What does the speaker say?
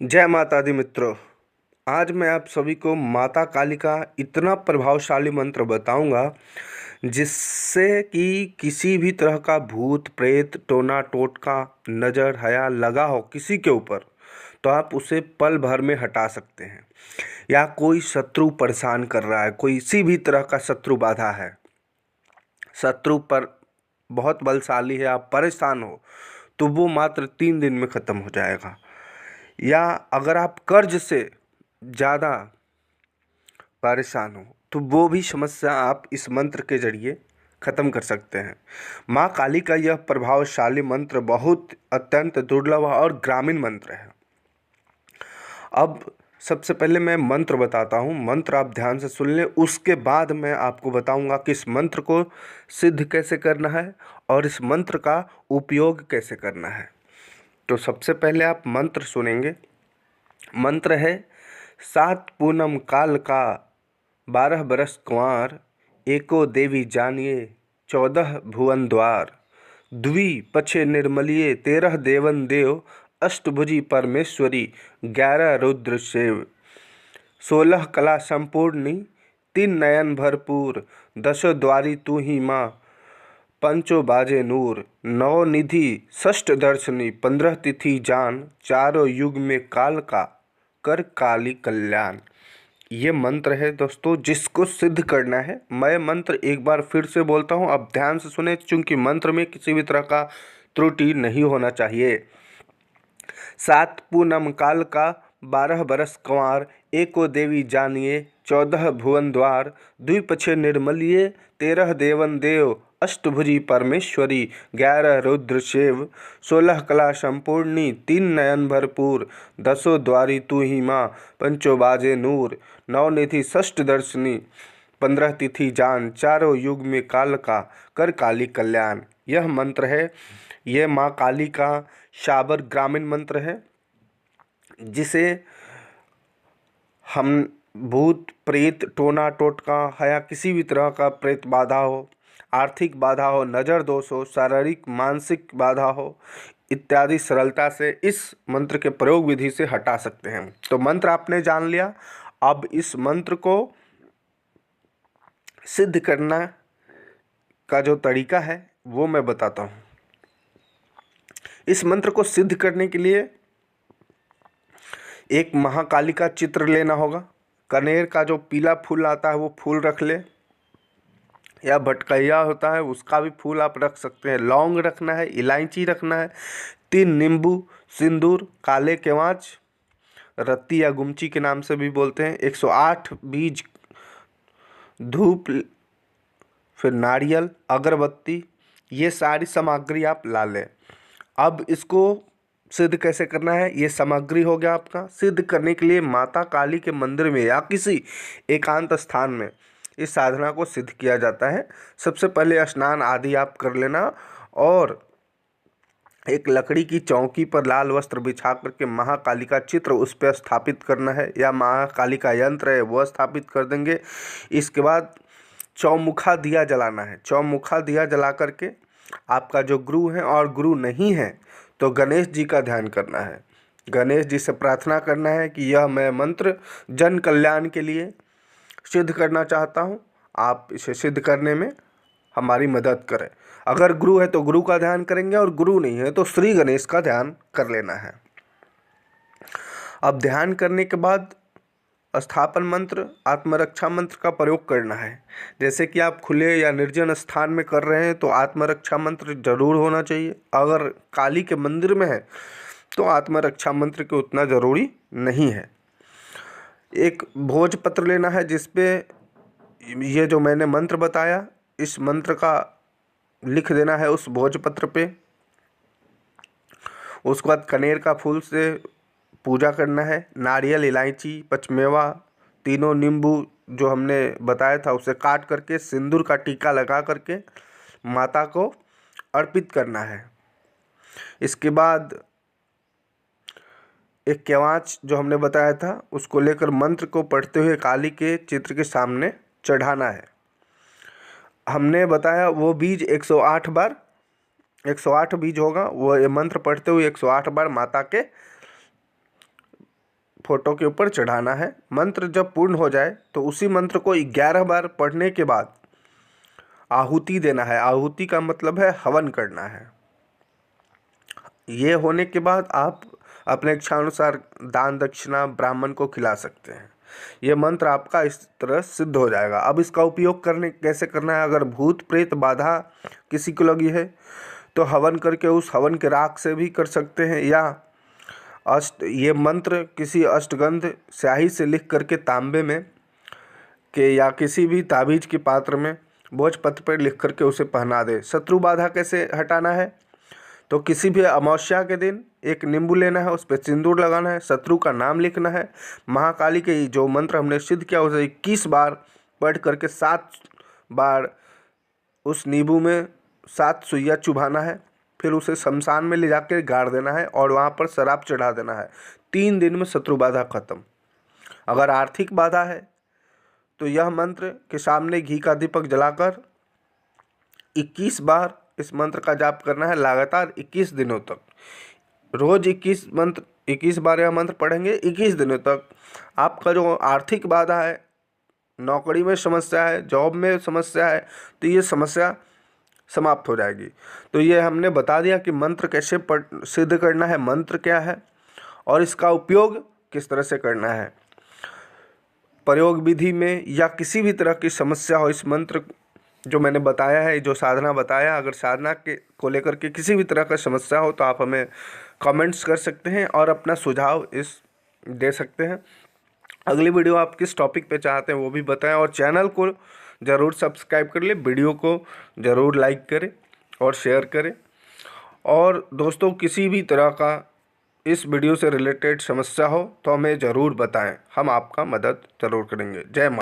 जय माता दी मित्रों। आज मैं आप सभी को माता काली का इतना प्रभावशाली मंत्र बताऊंगा जिससे कि किसी भी तरह का भूत प्रेत टोना टोटका नज़र हया लगा हो किसी के ऊपर तो आप उसे पल भर में हटा सकते हैं। या कोई शत्रु परेशान कर रहा है, कोई किसी भी तरह का शत्रु बाधा है, शत्रु पर बहुत बलशाली है, आप परेशान हो तो वो मात्र 3 दिन में ख़त्म हो जाएगा। या अगर आप कर्ज से ज़्यादा परेशान हो तो वो भी समस्या आप इस मंत्र के जरिए ख़त्म कर सकते हैं। माँ काली का यह प्रभावशाली मंत्र बहुत अत्यंत दुर्लभ और ग्रामीण मंत्र है। अब सबसे पहले मैं मंत्र बताता हूँ, मंत्र आप ध्यान से सुन लें। उसके बाद मैं आपको बताऊँगा कि इस मंत्र को सिद्ध कैसे करना है और इस मंत्र का उपयोग कैसे करना है। तो सबसे पहले आप मंत्र सुनेंगे। मंत्र है, 7 पूनम काल का 12 बरस कुंवार, एको देवी जानिए 14 भुवन द्वार। द्वि पछे निर्मलिए 13 देवन देव, अष्टभुजी परमेश्वरी 11 रुद्र सेव। 16 कला संपूर्णी 3 नयन भरपूर, 10 द्वारी तू ही माँ पंचो बाजे नूर। 9 निधि 6 दर्शनी 15 तिथि जान, चारों युग में काल का कर काली कल्याण। ये मंत्र है दोस्तों जिसको सिद्ध करना है। मैं मंत्र एक बार फिर से बोलता हूँ, अब ध्यान से सुने क्योंकि मंत्र में किसी भी तरह का त्रुटि नहीं होना चाहिए। 7 पूनम काल का 12 बरस कुंवार, एको देवी जानिए 14 भुवन द्वार। द्विपक्षे निर्मलिए 13 देवन देव, अष्टभुजी परमेश्वरी 11 रुद्र सेव। 16 कला संपूर्णी 3 नयन भरपूर, 10 द्वारी तू ही माँ पंचो बाजे नूर। 9 निधि 6 दर्शनी 15 तिथि जान, चारों युग में काल का कर काली कल्याण। यह मंत्र है, यह माँ काली का शाबर ग्रामीण मंत्र है जिसे हम भूत प्रेत टोना टोटका है या किसी भी तरह का प्रेत बाधा हो, आर्थिक बाधा हो, नज़र दोष हो, शारीरिक मानसिक बाधा हो इत्यादि सरलता से इस मंत्र के प्रयोग विधि से हटा सकते हैं। तो मंत्र आपने जान लिया। अब इस मंत्र को सिद्ध करना का जो तरीका है वो मैं बताता हूँ। इस मंत्र को सिद्ध करने के लिए एक महाकाली का चित्र लेना होगा। कनेर का जो पीला फूल आता है वो फूल रख ले, या भटकैया होता है उसका भी फूल आप रख सकते हैं। लौंग रखना है, इलायची रखना है, 3 नींबू, सिंदूर, काले केवाँच, रत्ती या गुमची के नाम से भी बोलते हैं, 108 बीज, धूप, फिर नारियल, अगरबत्ती, ये सारी सामग्री आप ला लें। अब इसको सिद्ध कैसे करना है, ये सामग्री हो गया आपका। सिद्ध करने के लिए माता काली के मंदिर में या किसी एकांत स्थान में इस साधना को सिद्ध किया जाता है। सबसे पहले स्नान आदि आप कर लेना और एक लकड़ी की चौकी पर लाल वस्त्र बिछा करके महाकाली का चित्र उस पर स्थापित करना है, या महाकाली का यंत्र है वह स्थापित कर देंगे। इसके बाद चौमुखा दिया जलाना है। चौमुखा दिया जला करके आपका जो गुरु है, और गुरु नहीं है तो गणेश जी का ध्यान करना है। गणेश जी से प्रार्थना करना है कि यह मैं मंत्र जन कल्याण के लिए सिद्ध करना चाहता हूँ, आप इसे सिद्ध करने में हमारी मदद करें। अगर गुरु है तो गुरु का ध्यान करेंगे और गुरु नहीं है तो श्री गणेश का ध्यान कर लेना है। अब ध्यान करने के बाद स्थापन मंत्र, आत्मरक्षा मंत्र का प्रयोग करना है। जैसे कि आप खुले या निर्जन स्थान में कर रहे हैं तो आत्मरक्षा मंत्र जरूर होना चाहिए। अगर काली के मंदिर में है तो आत्मरक्षा मंत्र के उतना ज़रूरी नहीं है। एक भोजपत्र लेना है जिस पे ये जो मैंने मंत्र बताया इस मंत्र का लिख देना है उस भोजपत्र पे। उसके बाद कनेर का फूल से पूजा करना है। नारियल, इलायची, पचमेवा, तीनों नींबू जो हमने बताया था उसे काट करके सिंदूर का टीका लगा करके माता को अर्पित करना है। इसके बाद एक केवाँच जो हमने बताया था उसको लेकर मंत्र को पढ़ते हुए काली के चित्र के सामने चढ़ाना है। हमने बताया वो बीज 108 बार, 108 बीज होगा, वो ये मंत्र पढ़ते हुए 108 बार माता के फोटो के ऊपर चढ़ाना है। मंत्र जब पूर्ण हो जाए तो उसी मंत्र को 11 बार पढ़ने के बाद आहुति देना है। आहुति का मतलब है हवन करना है। ये होने के बाद आप अपने इच्छानुसार दान दक्षिणा ब्राह्मण को खिला सकते हैं। ये मंत्र आपका इस तरह सिद्ध हो जाएगा। अब इसका उपयोग कैसे करना है? अगर भूत प्रेत बाधा किसी को लगी है तो हवन करके उस हवन के राख से भी कर सकते हैं, या ये मंत्र किसी अष्टगंध स्याही से लिख करके तांबे में या किसी भी ताबीज के पात्र में भोजपत्र पर लिख करके उसे पहना दे। शत्रु बाधा कैसे हटाना है? तो किसी भी अमावस्या के दिन एक नींबू लेना है, उस पर सिंदूर लगाना है, शत्रु का नाम लिखना है, महाकाली के जो मंत्र हमने सिद्ध किया उसे 21 बार पढ़ करके 7 बार उस नींबू में 7 सुइयाँ चुभाना है। फिर उसे शमशान में ले जाकर गाड़ देना है और वहाँ पर शराब चढ़ा देना है। 3 दिन में शत्रु बाधा खत्म। अगर आर्थिक बाधा है तो यह मंत्र के सामने घी का दीपक जलाकर 21 बार इस मंत्र का जाप करना है, लगातार 21 दिनों तक। रोज 21 बार यह मंत्र पढ़ेंगे 21 दिनों तक। आपका जो आर्थिक बाधा है, नौकरी में समस्या है, जॉब में समस्या है, तो ये समस्या समाप्त हो जाएगी। तो ये हमने बता दिया कि मंत्र कैसे सिद्ध करना है, मंत्र क्या है और इसका उपयोग किस तरह से करना है। प्रयोग विधि में या किसी भी तरह की समस्या हो, इस मंत्र जो मैंने बताया है, जो साधना बताया, अगर साधना को लेकर के किसी भी तरह का समस्या हो तो आप हमें कमेंट्स कर सकते हैं और अपना सुझाव दे सकते हैं। अगली वीडियो आप किस टॉपिक पे चाहते हैं वो भी बताएं और चैनल को ज़रूर सब्सक्राइब कर ले, वीडियो को ज़रूर लाइक करें और शेयर करें। और दोस्तों, किसी भी तरह का इस वीडियो से रिलेटेड समस्या हो तो हमें ज़रूर बताएं, हम आपका मदद ज़रूर करेंगे। जय माता।